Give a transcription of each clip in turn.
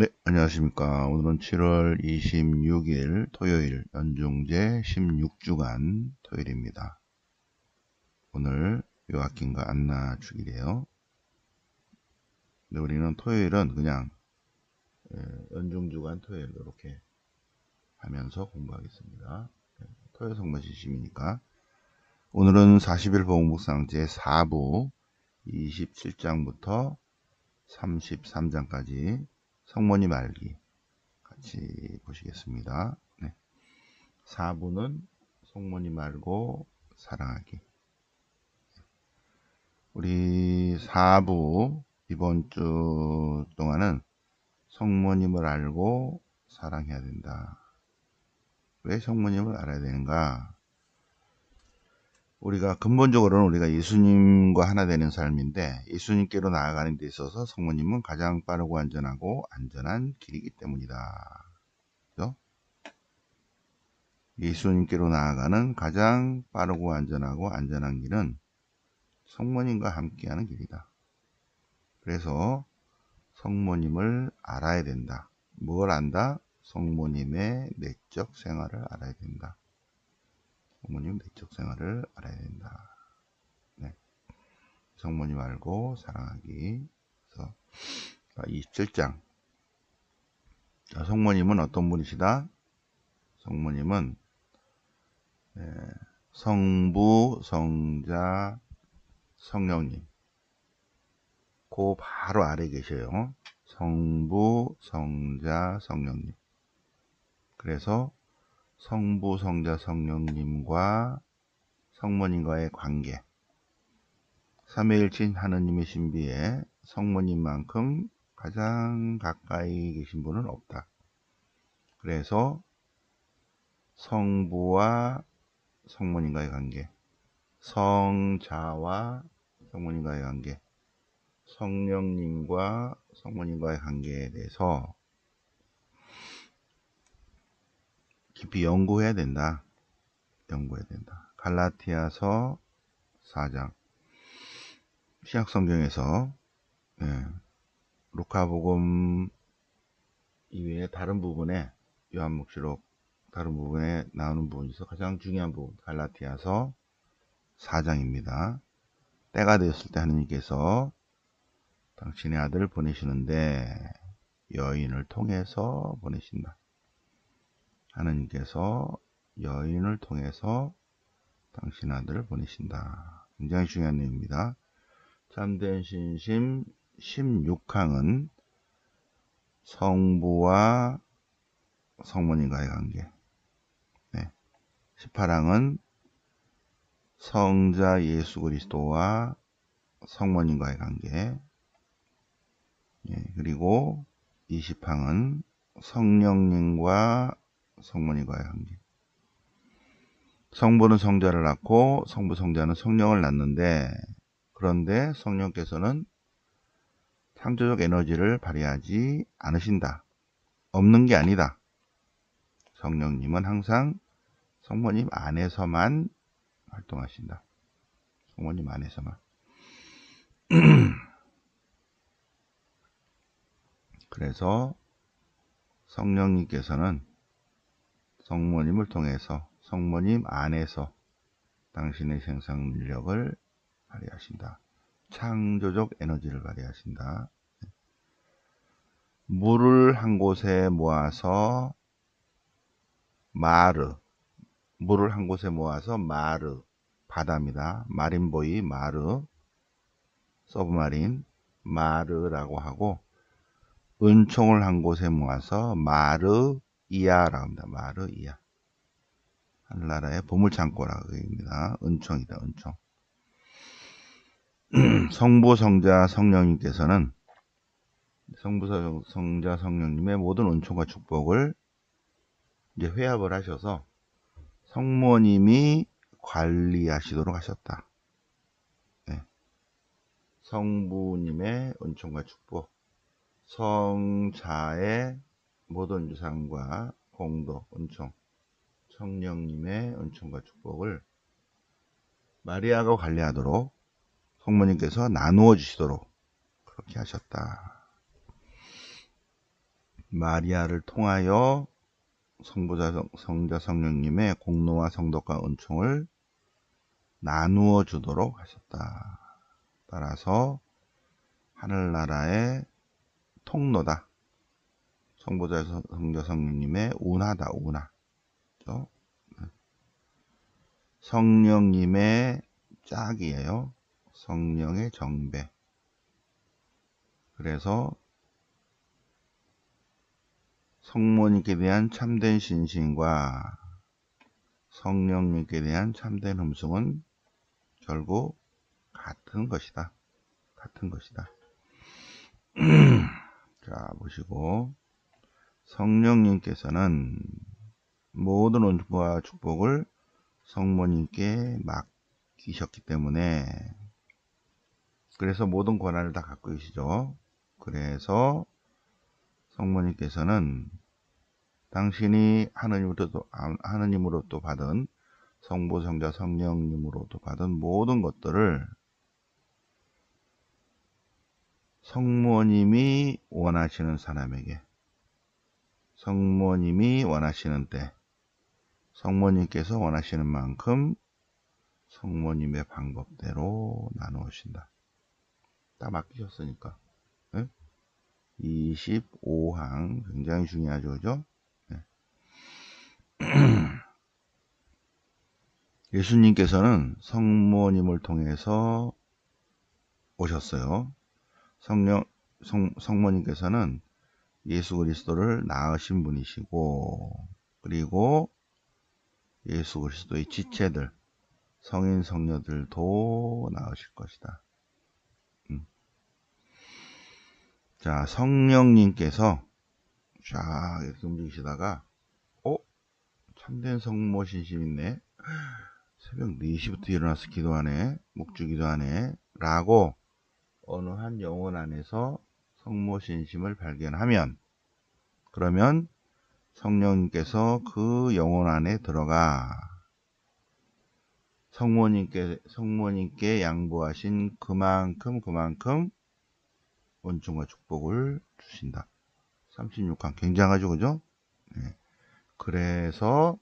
네, 안녕하십니까. 오늘은 7월 26일 토요일 연중제 16주간 토요일입니다. 오늘 요아킨과 안나 주일이에요. 네, 우리는 토요일은 그냥 연중주간 토요일 이렇게 하면서 공부하겠습니다. 토요일 성번 시심이니까. 오늘은 40일 보험묵상 제4부 27장부터 33장까지 성모님 알기 같이 보시겠습니다. 네. 4부는 성모님 알고 사랑하기. 우리 4부 이번 주 동안은 성모님을 알고 사랑해야 된다. 왜 성모님을 알아야 되는가? 우리가 근본적으로는 우리가 예수님과 하나 되는 삶인데 예수님께로 나아가는 데 있어서 성모님은 가장 빠르고 안전하고 안전한 길이기 때문이다. 그죠? 예수님께로 나아가는 가장 빠르고 안전하고 안전한 길은 성모님과 함께하는 길이다. 그래서 성모님을 알아야 된다. 뭘 안다? 성모님의 내적 생활을 알아야 된다. 성모님 내적 생활을 알아야 된다. 네. 성모님 알고 사랑하기. 그래서 27장. 자, 성모님은 어떤 분이시다? 성모님은 성부, 성자, 성령님. 그 바로 아래 계셔요. 성부, 성자, 성령님. 그래서 성부, 성자, 성령님과 성모님과의 관계. 삼위일신 하느님의 신비에 성모님만큼 가장 가까이 계신 분은 없다. 그래서 성부와 성모님과의 관계, 성자와 성모님과의 관계, 성령님과 성모님과의 관계에 대해서 깊이 연구해야 된다. 연구해야 된다. 갈라티아서 4장. 신약성경에서 루카복음 이외에 다른 부분에 요한묵시록 다른 부분에 나오는 부분에서 가장 중요한 부분 갈라티아서 4장입니다. 때가 되었을 때 하느님께서 당신의 아들을 보내시는데 여인을 통해서 보내신다. 하느님께서 여인을 통해서 당신 아들을 보내신다. 굉장히 중요한 내용입니다. 참된 신심 16항은 성부와 성모님과의 관계. 18항은 성자 예수 그리스도와 성모님과의 관계. 그리고 20항은 성령님과 성모님과의 관계. 성부는 성자를 낳고 성부 성자는 성령을 낳는데 그런데 성령께서는 창조적 에너지를 발휘하지 않으신다. 없는 게 아니다. 성령님은 항상 성모님 안에서만 활동하신다. 성모님 안에서만. 그래서 성령님께서는 성모님을 통해서 성모님 안에서 당신의 생산 능력을 발휘하신다. 창조적 에너지를 발휘하신다. 물을 한 곳에 모아서 마르, 물을 한 곳에 모아서 마르, 바다입니다. 마린보이 마르, 서브마린 마르라고 하고 은총을 한 곳에 모아서 마르이아라고 합니다. 마르이아. 하늘나라의 보물창고라고 합니다. 은총이다. 은총. 성부, 성자, 성령님께서는 성부, 성자, 성령님의 모든 은총과 축복을 이제 회합을 하셔서 성모님이 관리하시도록 하셨다. 네. 성부님의 은총과 축복, 성자의 모든 유산과 공도, 은총, 성령님의 은총과 축복을 마리아가 관리하도록 성모님께서 나누어 주시도록 그렇게 하셨다. 마리아를 통하여 성부자 성자 성령님의 공로와 성덕과 은총을 나누어 주도록 하셨다. 따라서 하늘나라의 통로다. 성부자 성자 성령님의 운하다. 운하. 그렇죠? 성령님의 짝이에요. 성령의 정배. 그래서 성모님께 대한 참된 신심과 성령님께 대한 참된 흠숭은 결국 같은 것이다. 같은 것이다. 자, 보시고 성령님께서는 모든 은총과 축복을 성모님께 맡기셨기 때문에 그래서 모든 권한을 다 갖고 계시죠. 그래서 성모님께서는 당신이 하느님으로부터 받은 성부, 성자, 성령님으로부터 받은 모든 것들을 성모님이 원하시는 사람에게, 성모님이 원하시는 때, 성모님께서 원하시는 만큼 성모님의 방법대로 나누신다. 다 맡기셨으니까. 네? 25항 굉장히 중요하죠. 그죠? 네. 예수님께서는 성모님을 통해서 오셨어요. 성모님께서는 예수 그리스도를 낳으신 분이시고, 그리고 예수 그리스도의 지체들, 성인 성녀들도 낳으실 것이다. 자, 성령님께서 쫙 이렇게 움직이시다가 참된 성모 신심 있네. 새벽 4시부터 일어나서 기도하네. 묵주 기도하네. 라고 어느 한 영혼 안에서 성모 신심을 발견하면, 그러면 성령님께서 그 영혼 안에 들어가 성모님께 양보하신 그만큼 은총과 축복을 주신다. 36항 굉장하죠. 그죠? 네. 그래서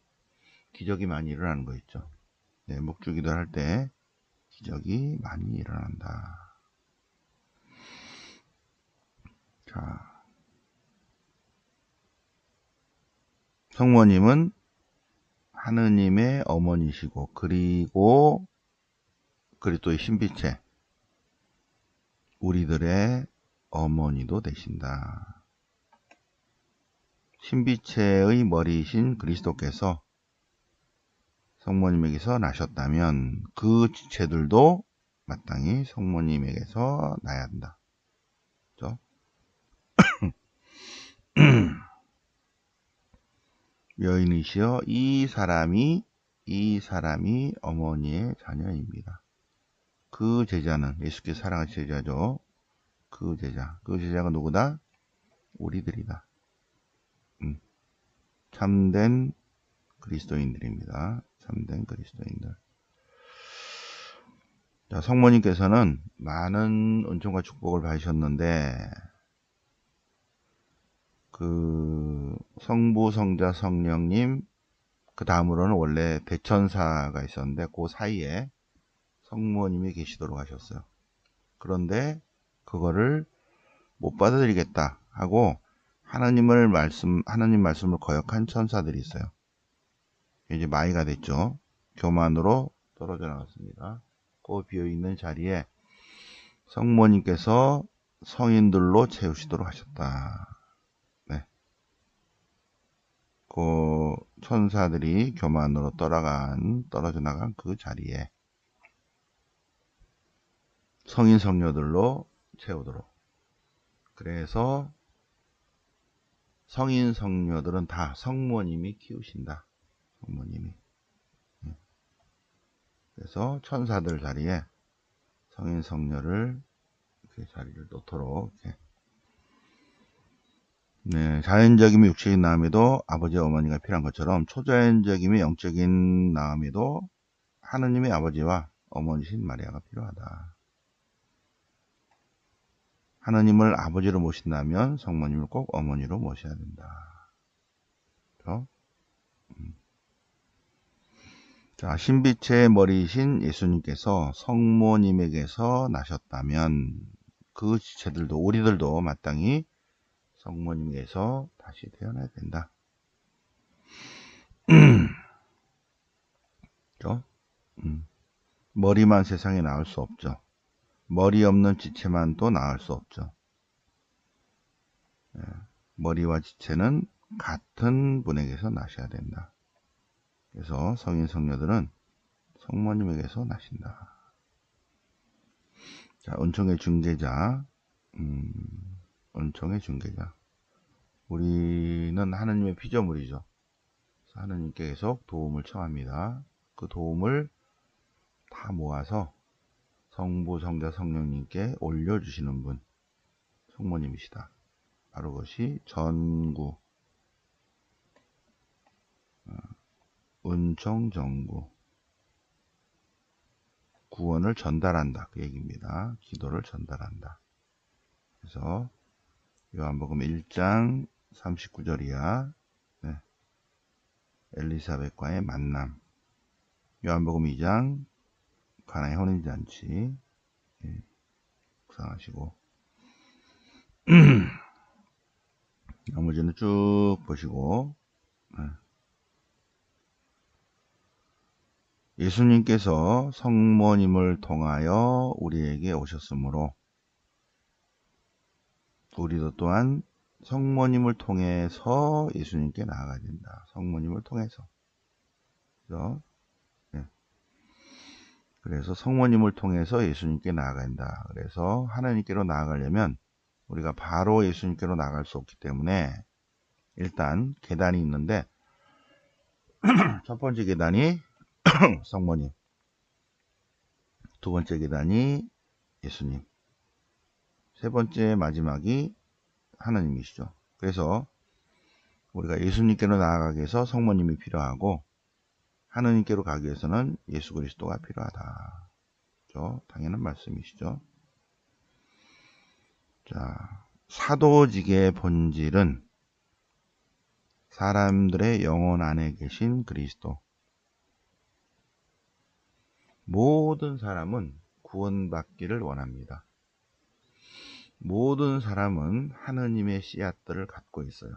기적이 많이 일어나는 거 있죠. 네, 묵주기도 할 때 기적이 많이 일어난다. 자, 성모님은 하느님의 어머니시고, 그리고 그리스도의 신비체, 우리들의 어머니도 되신다. 신비체의 머리이신 그리스도께서 성모님에게서 나셨다면 그 지체들도 마땅히 성모님에게서 나야 한다. 그렇죠? 여인이시여 이 사람이 어머니의 자녀입니다. 그 제자는 예수께서 사랑하신 제자죠. 그 제자가 누구다? 우리들이다. 참된 그리스도인들입니다. 참된 그리스도인들. 자, 성모님께서는 많은 은총과 축복을 받으셨는데 그 성부, 성자, 성령님 그 다음으로는 원래 대천사가 있었는데 그 사이에 성모님이 계시도록 하셨어요. 그런데 그거를 못 받아들이겠다 하고 하나님 말씀을 거역한 천사들이 있어요. 이제 마이가 됐죠. 교만으로 떨어져 나갔습니다. 그 비어있는 자리에 성모님께서 성인들로 채우시도록 하셨다. 네. 그 천사들이 교만으로 떨어져 나간 그 자리에 성인 성녀들로 채우도록. 그래서 성인 성녀들은 다 성모님이 키우신다. 성모님이. 그래서 천사들 자리에 성인 성녀를 이렇게 자리를 놓도록 이렇게. 네, 자연적이며 육체적인 나음에도 아버지와 어머니가 필요한 것처럼 초자연적이며 영적인 나음에도 하느님의 아버지와 어머니신 마리아가 필요하다. 하느님을 아버지로 모신다면 성모님을 꼭 어머니로 모셔야 된다. 그렇죠? 자, 신빛의 머리이신 예수님께서 성모님에게서 나셨다면 그 지체들도 우리들도 마땅히 성모님에게서 다시 태어나야 된다. 그렇죠? 머리만 세상에 나올 수 없죠. 머리 없는 지체만 또 나올 수 없죠. 머리와 지체는 같은 분에게서 나셔야 된다. 그래서 성인 성녀들은 성모님에게서 나신다. 자, 은총의 중재자. 은총의 중재자. 우리는 하느님의 피조물이죠. 하느님께 계속 도움을 청합니다. 그 도움을 다 모아서 성부, 성자, 성령님께 올려주시는 분, 성모님이시다. 바로 그것이 전구, 은총전구, 구원을 전달한다. 그 얘기입니다. 기도를 전달한다. 그래서 요한복음 1장 39절이야. 네. 엘리사벳과의 만남. 요한복음 2장 가나의 혼인잔치. 네. 묵상하시고 나머지는 쭉 보시고, 네. 예수님께서 성모님을 통하여 우리에게 오셨으므로 우리도 또한 성모님을 통해서 예수님께 나아가야 된다. 성모님을 통해서. 그렇죠? 네. 그래서 성모님을 통해서 예수님께 나아가야 한다. 그래서 하나님께로 나아가려면 우리가 바로 예수님께로 나아갈 수 없기 때문에 일단 계단이 있는데 첫 번째 계단이 성모님, 두 번째 계단이 예수님, 세 번째 마지막이 하나님이시죠. 그래서 우리가 예수님께로 나아가기 위해서 성모님이 필요하고 하느님께로 가기 위해서는 예수 그리스도가 필요하다. 그렇죠? 당연한 말씀이시죠. 자, 사도직의 본질은 사람들의 영혼 안에 계신 그리스도. 모든 사람은 구원받기를 원합니다. 모든 사람은 하느님의 씨앗들을 갖고 있어요.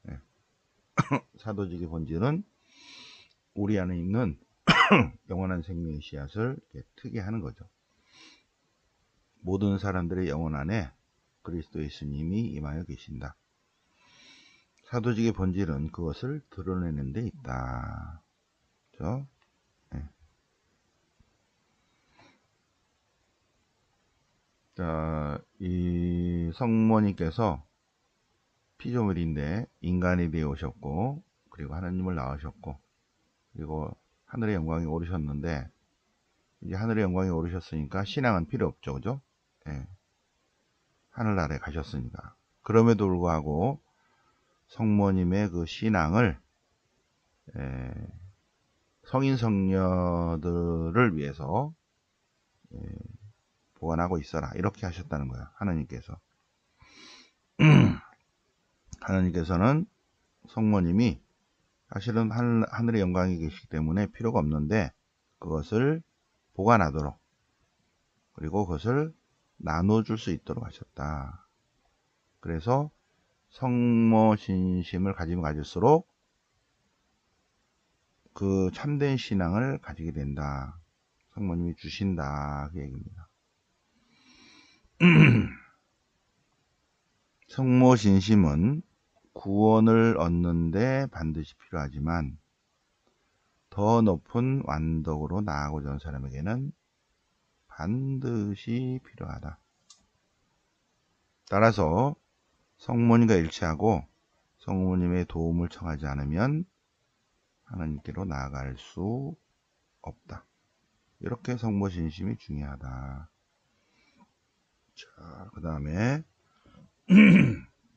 네. 사도직의 본질은 우리 안에 있는 영원한 생명의 씨앗을 트게 하는 거죠. 모든 사람들의 영혼 안에 그리스도 예수님이 임하여 계신다. 사도직의 본질은 그것을 드러내는 데 있다. 그렇죠? 네. 자, 이 성모님께서 피조물인데 인간이 되어 오셨고, 그리고 하나님을 낳으셨고, 그리고 하늘의 영광에 오르셨는데, 이제 하늘의 영광에 오르셨으니까 신앙은 필요 없죠. 그죠? 네. 하늘나라에 가셨으니까. 그럼에도 불구하고 성모님의 그 신앙을 성인 성녀들을 위해서 보관하고 있어라. 이렇게 하셨다는 거야. 하나님께서. 하나님께서는 성모님이 사실은 하늘의 영광이 계시기 때문에 필요가 없는데 그것을 보관하도록 그리고 그것을 나눠줄 수 있도록 하셨다. 그래서 성모 신심을 가지면 가질수록 그 참된 신앙을 가지게 된다. 성모님이 주신다. 그 얘기입니다. 성모 신심은 구원을 얻는데 반드시 필요하지만 더 높은 완덕으로 나아가고자 하는 사람에게는 반드시 필요하다. 따라서 성모님과 일치하고 성모님의 도움을 청하지 않으면 하나님께로 나아갈 수 없다. 이렇게 성모 신심이 중요하다. 자, 그 다음에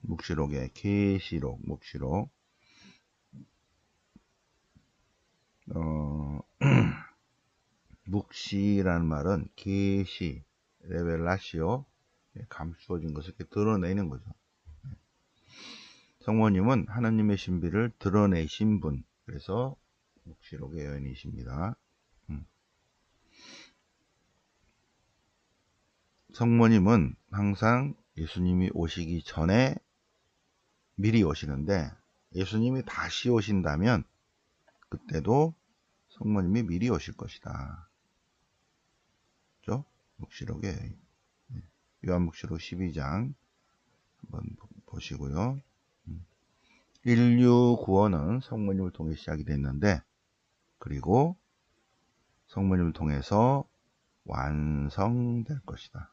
묵시록의 계시록, 묵시록. 묵시라는 말은 계시, 레벨라시오, 감추어진 것을 이렇게 드러내는 거죠. 성모님은 하나님의 신비를 드러내신 분, 그래서 묵시록의 여인이십니다. 성모님은 항상 예수님이 오시기 전에 미리 오시는데, 예수님이 다시 오신다면 그때도 성모님이 미리 오실 것이다. 그죠? 묵시록의 여인. 요한묵시록 12장 한번 보시고요. 인류 구원은 성모님을 통해 시작이 됐는데, 그리고 성모님을 통해서 완성될 것이다.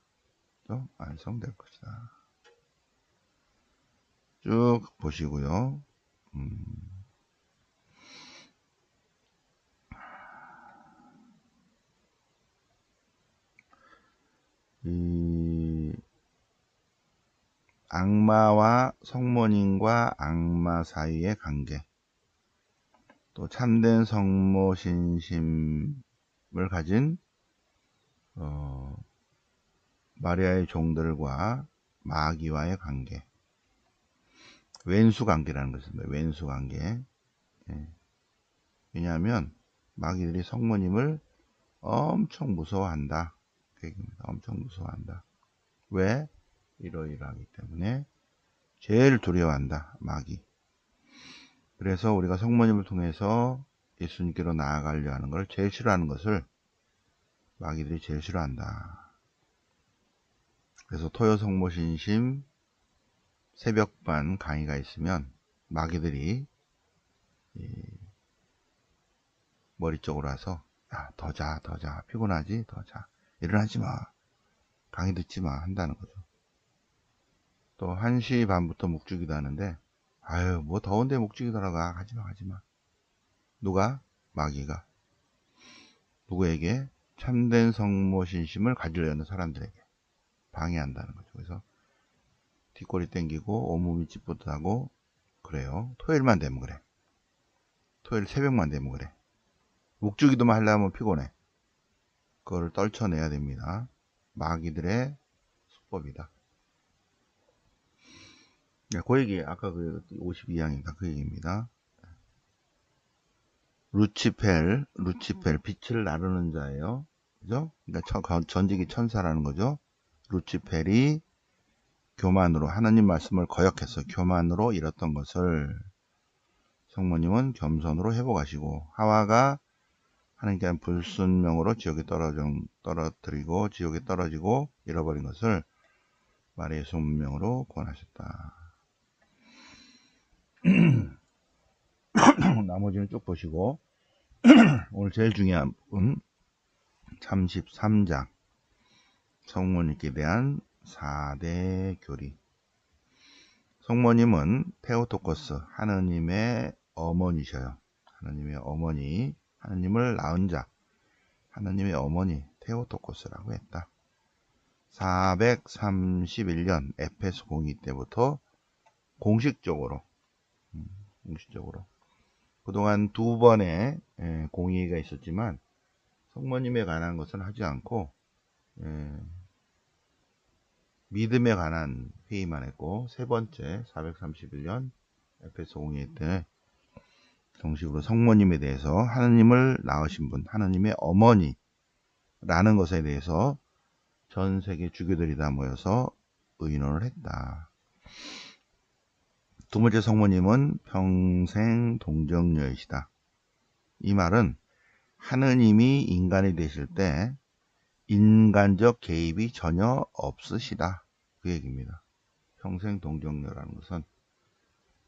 그죠? 완성될 것이다. 쭉 보시고요. 이 악마와 성모님과 악마 사이의 관계, 또 참된 성모 신심을 가진 마리아의 종들과 마귀와의 관계, 왼수 관계라는 것입니다. 왼수 관계. 왜냐하면 마귀들이 성모님을 엄청 무서워한다. 그 얘기입니다. 엄청 무서워한다. 왜? 이러이러하기 때문에 제일 두려워한다. 마귀. 그래서 우리가 성모님을 통해서 예수님께로 나아가려 하는 걸 제일 싫어하는 것을 마귀들이 제일 싫어한다. 그래서 토요 성모 신심 새벽반 강의가 있으면 마귀들이 머리 쪽으로 와서, 야, 더 자, 피곤하지? 더 자. 일어나지 마. 강의 듣지 마. 한다는 거죠. 또 1시 반부터 묵주기도 하는데, 아유, 뭐 더운데 묵주기 들어가. 가지마. 누가? 마귀가. 누구에게? 참된 성모 신심을 가지려는 사람들에게 방해한다는 거죠. 그래서 뒷골이 땡기고 온몸이 찌뿌듯하고 그래요. 토요일만 되면 그래. 토요일 새벽만 되면 그래. 묵주기도만 하려면 피곤해. 그거를 떨쳐내야 됩니다. 마귀들의 수법이다. 그 얘기, 아까 그 52항인가 그 얘기입니다. 루치펠, 빛을 나르는 자예요. 그죠? 그러니까 전직이 천사라는 거죠. 루치펠이 교만으로, 하나님 말씀을 거역해서 교만으로 잃었던 것을 성모님은 겸손으로 회복하시고, 하와가 하나님께 대한 불순명으로 지옥에 떨어뜨리고 지옥에 떨어지고 잃어버린 것을 마리아의 손명으로 구원하셨다. 나머지는 쭉 보시고 오늘 제일 중요한 부분 33장 성모님께 대한 4대 교리. 성모님은 테오토코스, 하느님의 어머니셔요. 하느님의 어머니, 하느님을 낳은 자, 하느님의 어머니 테오토코스라고 했다. 431년 에페소 공의 때부터 공식적으로 그동안 2번의 공의가 있었지만 성모님에 관한 것은 하지 않고 믿음에 관한 회의만 했고, 세 번째 431년 에페소 공의 때 정식으로 성모님에 대해서 하느님을 낳으신 분, 하느님의 어머니라는 것에 대해서 전 세계 주교들이 다 모여서 의논을 했다. 두 번째 성모님은 평생 동정녀이시다. 이 말은 하느님이 인간이 되실 때 인간적 개입이 전혀 없으시다. 그 얘기입니다. 평생 동정녀라는 것은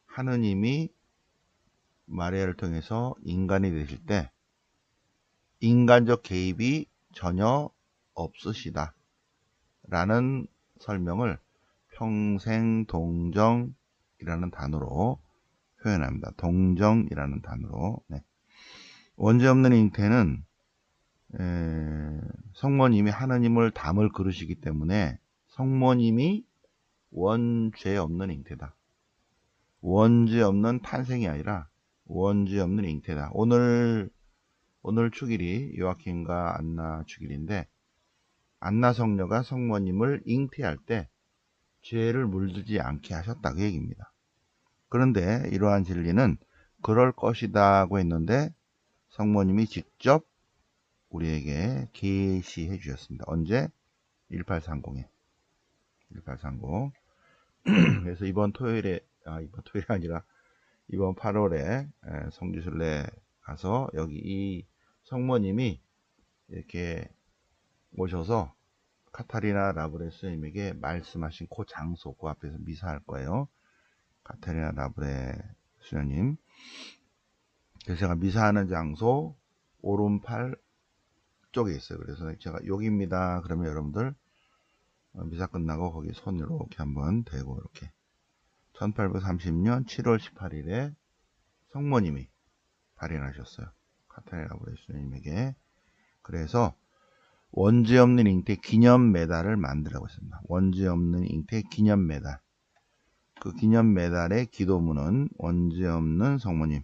하느님이 마리아를 통해서 인간이 되실 때 인간적 개입이 전혀 없으시다. 라는 설명을 평생 동정이라는 단어로 표현합니다. 동정이라는 단어로. 원죄 없는 잉태는 성모님이 하느님을 담을 그릇이기 때문에 성모님이 원죄 없는 잉태다. 원죄 없는 탄생이 아니라 원죄 없는 잉태다. 오늘 축일이 요아킴과 안나 축일인데 안나 성녀가 성모님을 잉태할 때 죄를 물들지 않게 하셨다 그 얘기입니다. 그런데 이러한 진리는 그럴 것이다고 했는데 성모님이 직접 우리에게 계시해 주셨습니다. 언제? 1830에 1830. 그래서 이번 토요일이 아니라 이번 8월에 성지순례 가서 여기 이 성모님이 이렇게 오셔서 카타리나 라브레 스님에게 말씀하신 그 장소, 그 앞에서 미사할 거예요. 카타리나 라브레 수녀님. 그래서 제가 미사하는 장소 오른팔 쪽에 있어요. 그래서 제가 여기입니다. 그러면 여러분들 미사 끝나고 거기 손으로 이렇게 한번 대고 이렇게 1830년 7월 18일에 성모님이 발현하셨어요. 카타리나 라브레 수녀님에게. 그래서 원죄 없는 잉태 기념 메달을 만들라고 했습니다. 원죄 없는 잉태 기념 메달. 그 기념 메달의 기도문은 원죄 없는 성모님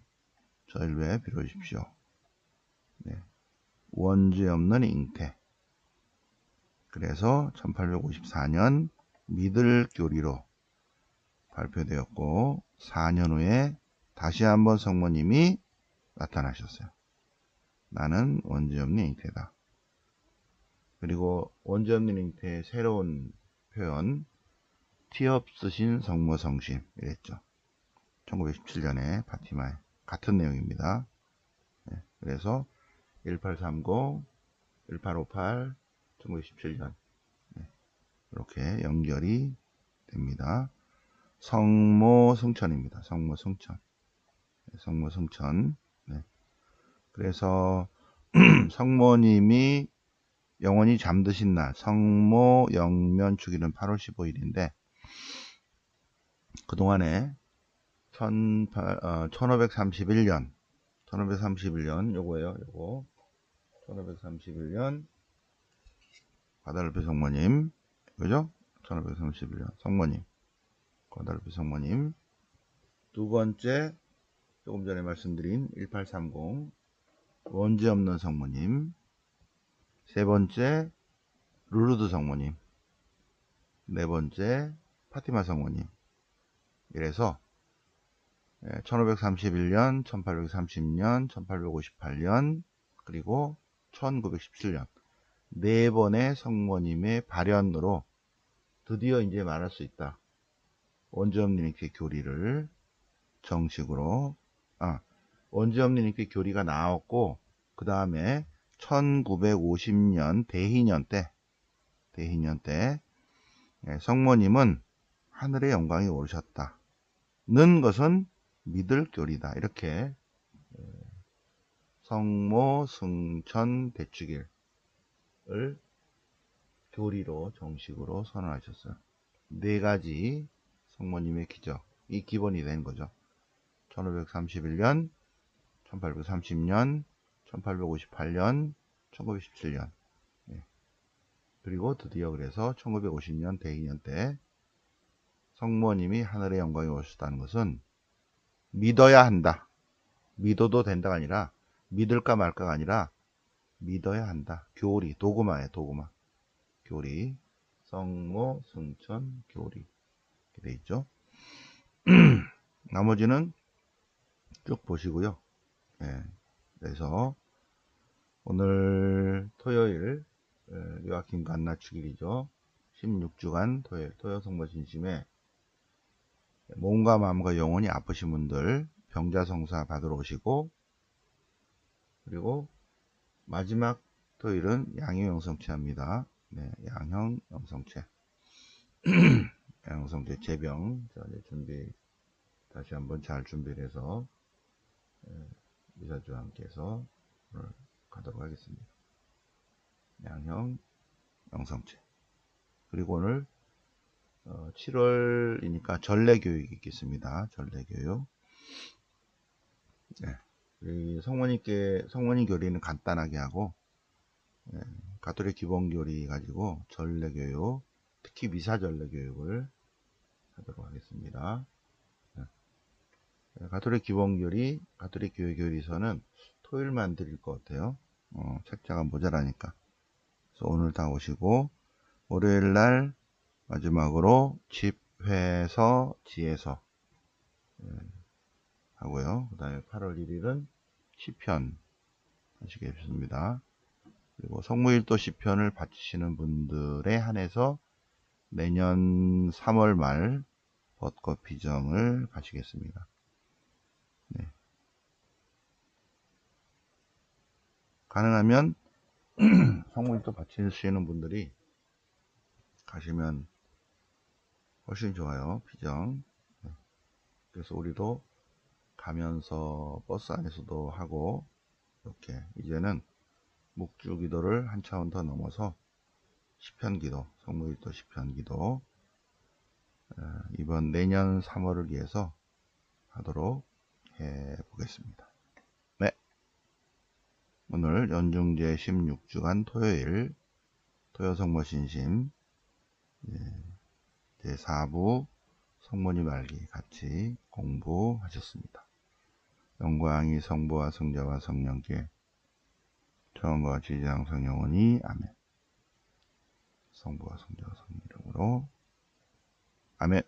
저희를 위해 빌어주십시오. 네. 원죄 없는 잉태. 그래서 1854년 믿을 교리로 발표되었고 4년 후에 다시 한번 성모님이 나타나셨어요. 나는 원죄 없는 잉태다. 그리고 원죄 없는 잉태의 새로운 표현 티 없으신 성모성심 이랬죠. 1917년에 파티마에 같은 내용입니다. 네, 그래서 1830, 1858, 1917년 네, 이렇게 연결이 됩니다. 성모승천입니다. 성모승천. 네, 성모승천. 네. 그래서 성모님이 영원히 잠드신 날 성모 영면 주기는 8월 15일인데 그동안에 1531년 요거예요. 요거 1531년 과다르비 성모님 그죠? 1531년 성모님 과다르비 성모님 두 번째 조금 전에 말씀드린 1830 원죄 없는 성모님 세 번째 루르드 성모님 네 번째 파티마 성모님 이래서 1531년, 1830년, 1858년 그리고 1917년 네 번의 성모님의 발현으로 드디어 이제 말할 수 있다. 원죄 없는 잉태 교리를 정식으로 원죄 없는 잉태 교리가 나왔고 그 다음에 1950년 대희년 때 성모님은 하늘의 영광이 오르셨다는 것은 믿을 교리다. 이렇게 성모 승천 대축일을 교리로 정식으로 선언하셨어요. 네 가지 성모님의 기적이 기본이 된 거죠. 1531년, 1830년, 1858년, 1917년 그리고 드디어 그래서 1950년 대희년 때 성모님이 하늘의 영광이 오셨다는 것은 믿어야 한다. 믿어도 된다가 아니라 믿을까 말까가 아니라 믿어야 한다. 교리, 도구마예요. 도구마. 교리, 성모, 승천, 교리 이렇게 돼 있죠. 나머지는 쭉 보시고요. 네, 그래서 오늘 토요일 요아킴 간나 축일이죠. 16주간 토요일 토요 성모 진심에 몸과 마음과 영혼이 아프신 분들 병자성사 받으러 오시고 그리고 마지막 토요일은 양형 영성체합니다. 네, 양형 영성체. 양성체 제병. 자, 이제 준비 다시 한번 잘 준비를 해서 미사주와 함께해서 오늘 가도록 하겠습니다. 양형 영성체. 그리고 오늘 7월이니까 전례교육이 있겠습니다. 전례교육. 네. 우리 성모님 교리는 간단하게 하고 가톨릭 기본 교리 가지고 전례교육, 특히 미사 전례교육을 하도록 하겠습니다. 가톨릭 기본 교리, 가톨릭 교회 교리서는 토요일만 드릴 것 같아요. 책자가 모자라니까. 그래서 오늘 다 오시고 월요일 날 마지막으로 집회서 지에서 하고요. 그 다음에 8월 1일은 시편 하시겠습니다. 그리고 성무일도 시편을 바치시는 분들에 한해서 내년 3월 말 벚꽃 비정을 가시겠습니다. 네. 가능하면 성무일도 바치시는 분들이 가시면 훨씬 좋아요. 비정. 네. 그래서 우리도 가면서 버스 안에서도 하고 이렇게 이제는 묵주 기도를 한 차원 더 넘어서 시편 기도, 성무일도 시편 기도 이번 내년 3월을 위해서 하도록 해 보겠습니다. 네. 오늘 연중제 16주간 토요일 토요성모신심 제4부 성모니 말기 같이 공부하셨습니다. 영광이 성부와 성자와 성령께 처음과 지지 항상 영원히 아멘. 성부와 성자와 성령 이름으로 아멘.